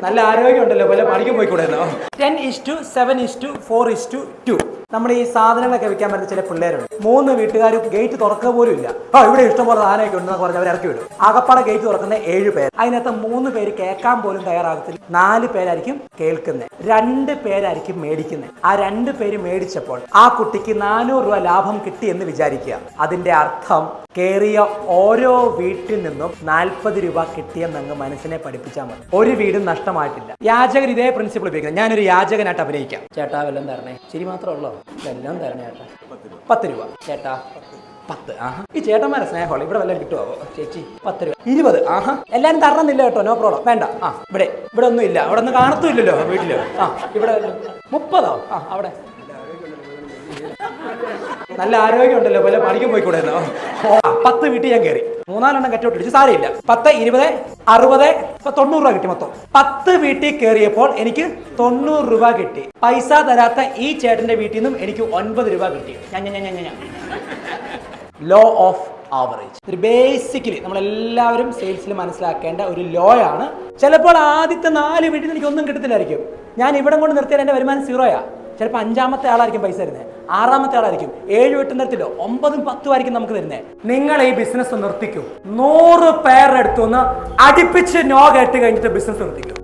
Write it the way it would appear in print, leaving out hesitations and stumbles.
നല്ല ആരോഗ്യമുണ്ടല്ലോ, പോലെ പണിക്ക് പോയിക്കൂടെന്നോ. 10:7:4:2. നമ്മുടെ ഈ സാധനങ്ങളൊക്കെ വിൽക്കാൻ പറ്റുന്ന ചില പിള്ളേരുണ്ട്. 3 വീട്ടുകാർ ഗേറ്റ് തുറക്കുക പോലും ഇല്ല. ഇവിടെ ഇഷ്ടംപോലെ സാധനമൊക്കെ ഉണ്ടെന്ന് പറഞ്ഞ് അവർ ഇറക്കി വിടും. ആകപ്പാടെ ഗേറ്റ് തുറക്കുന്ന 7 പേര്. അതിനകത്ത് 3 പേര് കേൾക്കാൻ പോലും തയ്യാറാകത്തില്ല. 4 പേരായിരിക്കും കേൾക്കുന്നത്, 2 പേരായിരിക്കും മേടിക്കുന്നത്. ആ 2 പേര് മേടിച്ചപ്പോൾ ആ കുട്ടിക്ക് 400 രൂപ ലാഭം കിട്ടി എന്ന് വിചാരിക്കുക. അതിന്റെ അർത്ഥം കേറിയ ഓരോ വീട്ടിൽ നിന്നും 40 രൂപ കിട്ടിയെന്നങ്ങ് മനസ്സിനെ പഠിപ്പിച്ചാൽ മതി. ഒരു വീടും നഷ്ടമായിട്ടില്ല. യാചകർ ഇതേ പ്രിൻസിപ്പിൾ ഉപയോഗിക്കുന്നത്. ഞാനൊരു യാചകനായിട്ട് അഭിനയിക്കാം. ചേട്ടാ വല്ലതും തരണേ. ശരി മാത്രമേ ഉള്ളൂ. എല്ലാം തരണേ ചേട്ടാ. 10 രൂപ ചേട്ടാ. 10. ഈ ചേട്ടന്മാരെ സ്നേഹമുള്ള ഇവിടെ വല്ലതും കിട്ടുമോ ചേച്ചി? 10 രൂപ. 20. എല്ലാരും തരണമെന്നില്ല കേട്ടോ, നോ പ്രോബ്ലം. വേണ്ട. ഇവിടെ ഒന്നും ഇല്ല, അവിടെ ഒന്നും കാണത്തുമില്ലല്ലോ വീട്ടില്. ഇവിടെ 30. അവിടെ നല്ല ആരോഗ്യമുണ്ടല്ലോ, പോലെ പണിക്ക് പോയിക്കൂടെന്നോ. 10 വീട്ടിൽ ഞാൻ കയറി, 3-4 കറ്റോട്ടിടിച്ചു. സാരമില്ല. 10, 20, 60, 90 രൂപ കിട്ടി മൊത്തം. 10 വീട്ടിൽ കയറിയപ്പോൾ എനിക്ക് 90 രൂപ കിട്ടി. പൈസ തരാത്ത ഈ ചേട്ടന്റെ വീട്ടിൽ നിന്നും എനിക്ക് 9 രൂപ കിട്ടി. ലോ ഓഫ് ആവറേജ് ഒരു ബേസിക്കലി നമ്മളെല്ലാവരും സെയിൽസിൽ മനസ്സിലാക്കേണ്ട ഒരു ലോ ആണ്. ചിലപ്പോൾ ആദ്യത്തെ 4 വീട്ടിൽ എനിക്ക് ഒന്നും കിട്ടത്തില്ലായിരിക്കും. ഞാൻ ഇവിടെ കൊണ്ട് നിർത്തിയാൽ എൻ്റെ വരുമാനം 0. ചിലപ്പോൾ 5ാമത്തെ ആളായിരിക്കും പൈസ തരുന്നത്, 6ാമത്തെ ആളായിരിക്കും, 7, 8 തരത്തിലോ 9, 10 ആയിരിക്കും നമുക്ക് തരുന്നത്. നിങ്ങൾ ഈ ബിസിനസ് നിർത്തിക്കൂ. 100 പേരുടെ അടുത്തുനിന്ന് അടുപ്പിച്ച് നോ കേട്ട് കഴിഞ്ഞിട്ട് ബിസിനസ് നിർത്തിക്കൂ.